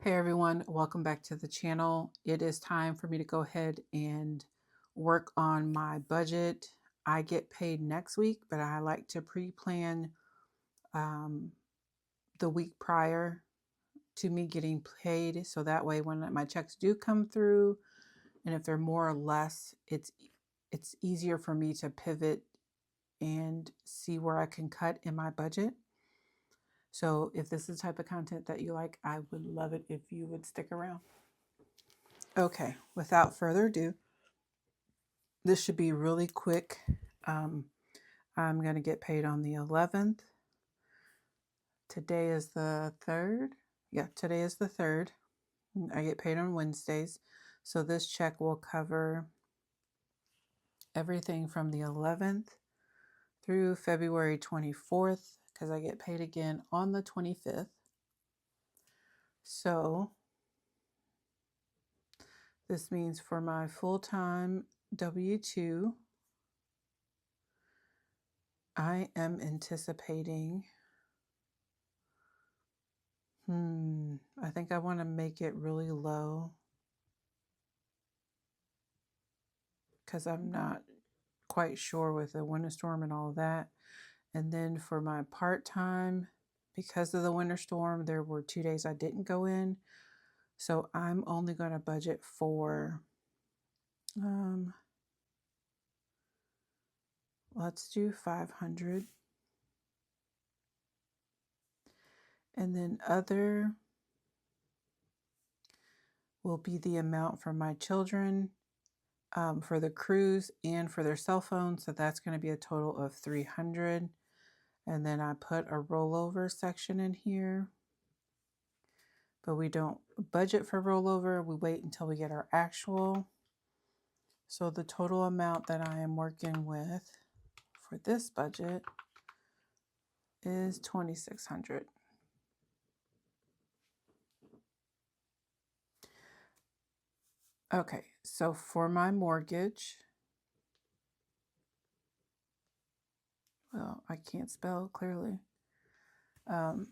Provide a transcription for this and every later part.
Hey everyone, welcome back to the channel. It is time for me to go ahead and work on my budget. I get paid next week, but I like to pre-plan um, the week prior to me getting paid. So that way when my checks do come through, and if they're more or less, it's easier for me to pivot and see where I can cut in my budget. So if this is the type of content that you like, I would love it if you would stick around. Okay, without further ado, this should be really quick. I'm going to get paid on the 11th. Today is the 3rd. Yeah, today is the 3rd. I get paid on Wednesdays. So this check will cover everything from the 11th through February 24th because I get paid again on the 25th. So this means for my full-time W-2, I am anticipating, I think I want to make it really low because I'm not quite sure with the winter storm and all of that. And then for my part-time, because of the winter storm, there were 2 days I didn't go in. So I'm only going to budget for, let's do 500. And then other will be the amount for my children, for the cruise and for their cell phones. So that's going to be a total of 300. And then I put a rollover section in here, but we don't budget for rollover. We wait until we get our actual. So the total amount that I am working with for this budget is $2,600. Okay, so for my mortgage, well, I can't spell clearly. We're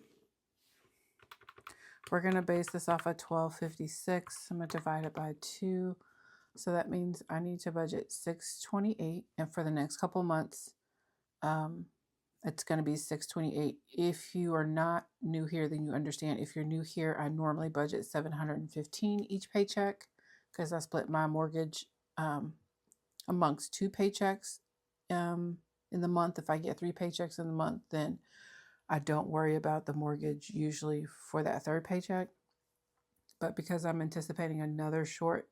going to base this off of 1256. I'm going to divide it by 2. So that means I need to budget $628. And for the next couple months, it's going to be $628. If you are not new here, then you understand. If you're new here, I normally budget $715 each paycheck because I split my mortgage amongst 2 paychecks in the month. If I get 3 paychecks in the month, then I don't worry about the mortgage usually for that 3rd paycheck. But because I'm anticipating another short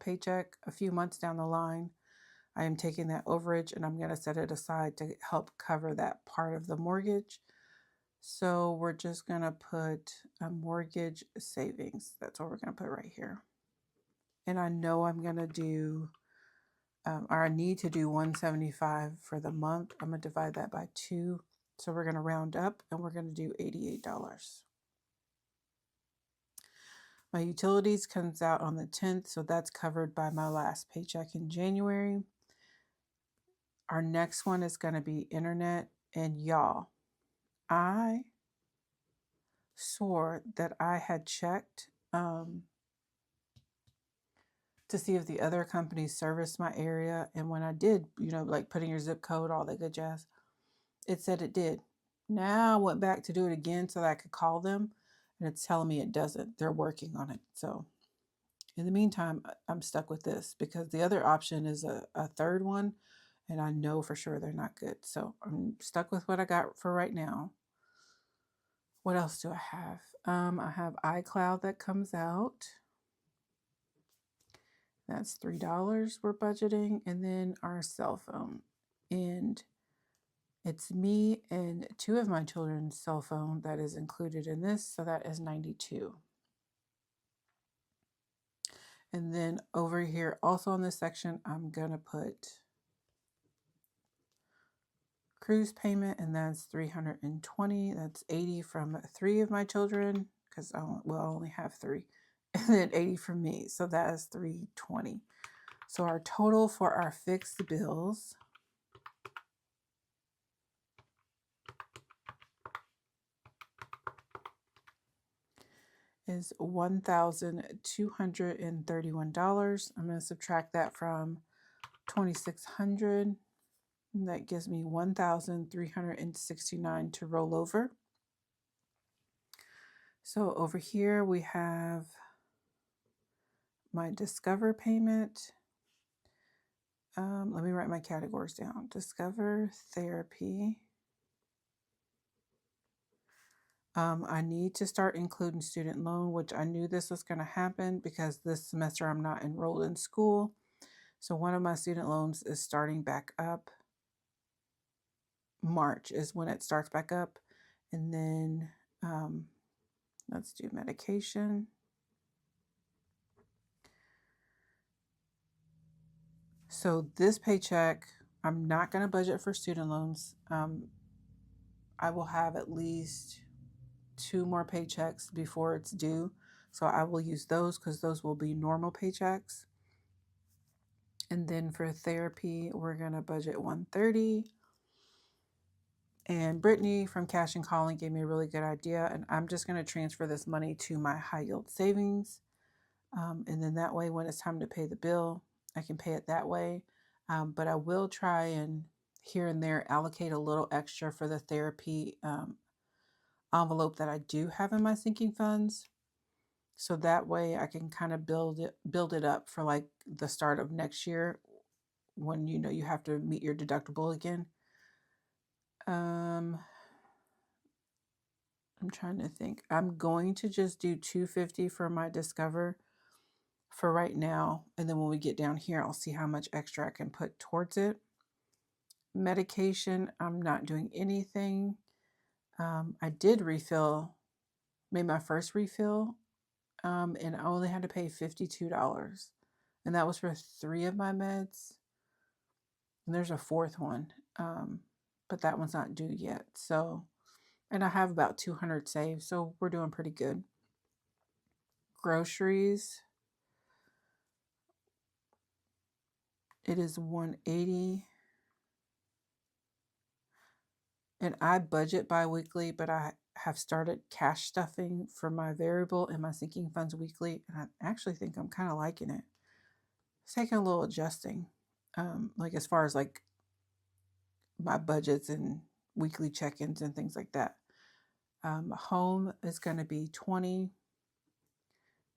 paycheck a few months down the line, I am taking that overage and I'm going to set it aside to help cover that part of the mortgage. So we're just going to put a mortgage savings. That's what we're going to put right here. And I know I'm going to do, or I need to do 175 for the month. I'm going to divide that by 2. So we're going to round up and we're going to do $88. My utilities comes out on the 10th, so that's covered by my last paycheck in January. Our next one is going to be internet. And y'all, I swore that I had checked to see if the other companies serviced my area. And when I did, like putting your zip code, all that good jazz, it said it did. Now I went back to do it again so that I could call them, and it's telling me it doesn't. They're working on it. So in the meantime, I'm stuck with this because the other option is a 3rd one, and I know for sure they're not good. So I'm stuck with what I got for right now. What else do I have? I have iCloud that comes out. That's $3 we're budgeting. And then our cell phone. And it's me and 2 of my children's cell phone that is included in this. So that is $92. And then over here, also in this section, I'm going to put cruise payment, and that's $320. That's $80 from 3 of my children because I only have 3, and then $80 from me. So that is $320. So our total for our fixed bills is $1,231. I'm going to subtract that from 2,600. And that gives me 1,369 to roll over. So over here we have my Discover payment. Let me write my categories down. Discover, therapy. I need to start including student loan, which I knew this was going to happen because this semester I'm not enrolled in school. So one of my student loans is starting back up. March is when it starts back up. And then let's do medication. So this paycheck, I'm not going to budget for student loans. I will have at least 2 more paychecks before it's due. So I will use those because those will be normal paychecks. And then for therapy, we're going to budget $130. And Brittany from Cash and Calling gave me a really good idea. And I'm just going to transfer this money to my high yield savings. And then that way, when it's time to pay the bill, I can pay it that way. But I will try and here and there allocate a little extra for the therapy envelope that I do have in my sinking funds. So that way I can kind of build it up for like the start of next year when you have to meet your deductible again. I'm trying to think. I'm going to just do $250 for my Discover for right now. And then when we get down here, I'll see how much extra I can put towards it. Medication, I'm not doing anything. I did made my first refill, and I only had to pay $52. And that was for 3 of my meds. And there's a 4th one, but that one's not due yet. So, and I have about 200 saved, so we're doing pretty good. Groceries, it is $180. And I budget bi-weekly, but I have started cash stuffing for my variable and my sinking funds weekly. And I actually think I'm kind of liking it. It's taking a little adjusting, like as far as like my budgets and weekly check-ins and things like that. Home is going to be $20.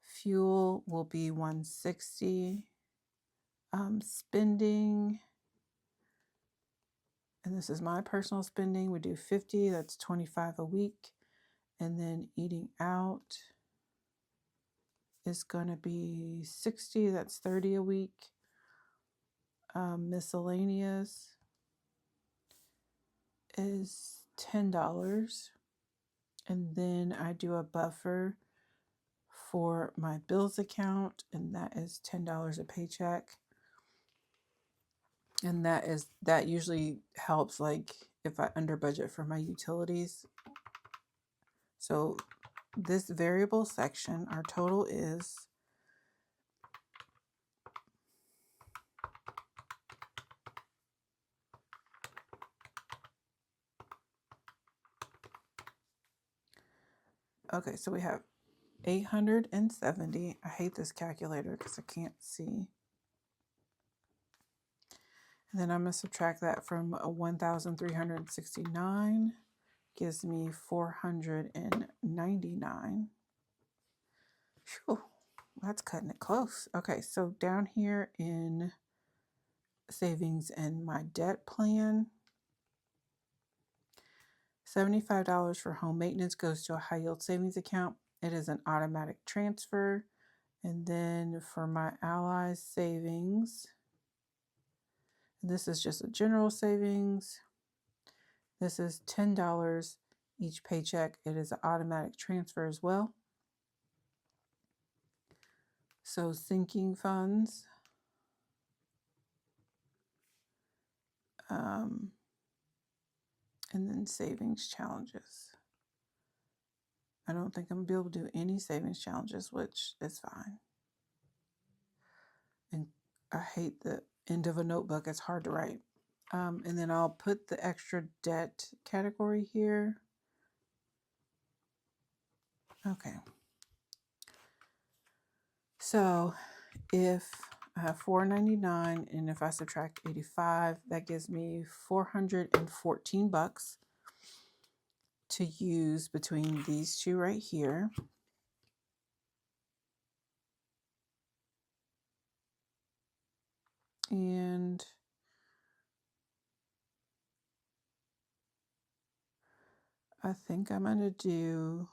Fuel will be $160. Spending, and this is my personal spending, we do $50. That's $25 a week. And then eating out is going to be $60. That's $30 a week. Miscellaneous is $10. And then I do a buffer for my bills account, and that is $10 a paycheck. And that usually helps, like if I under budget for my utilities. So this variable section, our total is okay, so we have 870. I hate this calculator because I can't see. And then I'm going to subtract that from 1,369. Gives me 499. Whew, that's cutting it close. Okay, so down here in savings and my debt plan, $75 for home maintenance goes to a high yield savings account. It is an automatic transfer. And then for my Allies savings, this is just a general savings. This is $10 each paycheck. It is an automatic transfer as well. So sinking funds, and then savings challenges. I don't think I'm going to be able to do any savings challenges, which is fine. And I hate the end of a notebook. It's hard to write. And then I'll put the extra debt category here. Okay. So if I have $4.99 and if I subtract 85, that gives me $414 to use between these two right here. And I think I'm going to do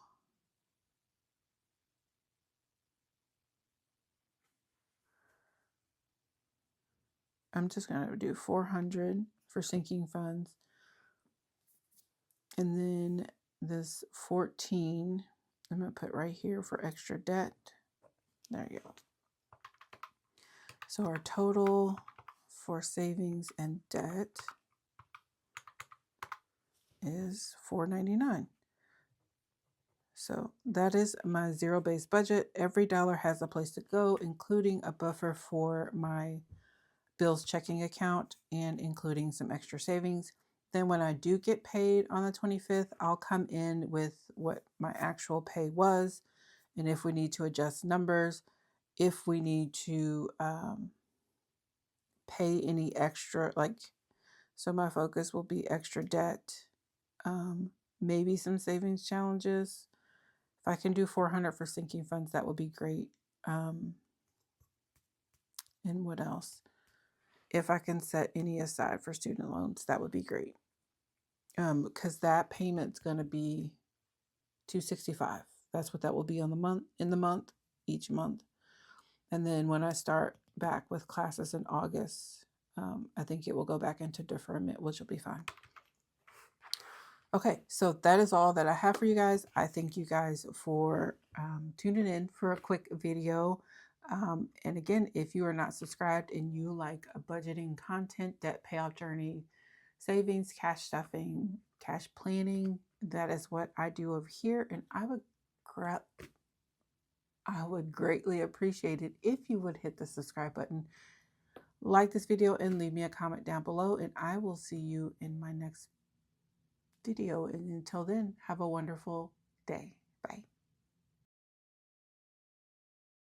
I'm just going to do 400 for sinking funds. And then this 14, I'm going to put right here for extra debt. There you go. So our total for savings and debt is $4.99. So that is my zero-based budget. Every dollar has a place to go, including a buffer for my bills checking account and including some extra savings. Then when I do get paid on the 25th, I'll come in with what my actual pay was. And if we need to adjust numbers, if we need to pay any extra, so my focus will be extra debt, maybe some savings challenges. If I can do 400 for sinking funds, that would be great. And what else? If I can set any aside for student loans, that would be great. Because that payment's going to be $265. That's what that will be on the month, each month. And then when I start back with classes in August, I think it will go back into deferment, which will be fine. Okay, so that is all that I have for you guys. I thank you guys for tuning in for a quick video. And again, if you are not subscribed and you like budgeting content, debt payoff journey, savings, cash stuffing, cash planning, that is what I do over here. And I would greatly appreciate it if you would hit the subscribe button, like this video, and leave me a comment down below. And I will see you in my next video. And until then, have a wonderful day. Bye.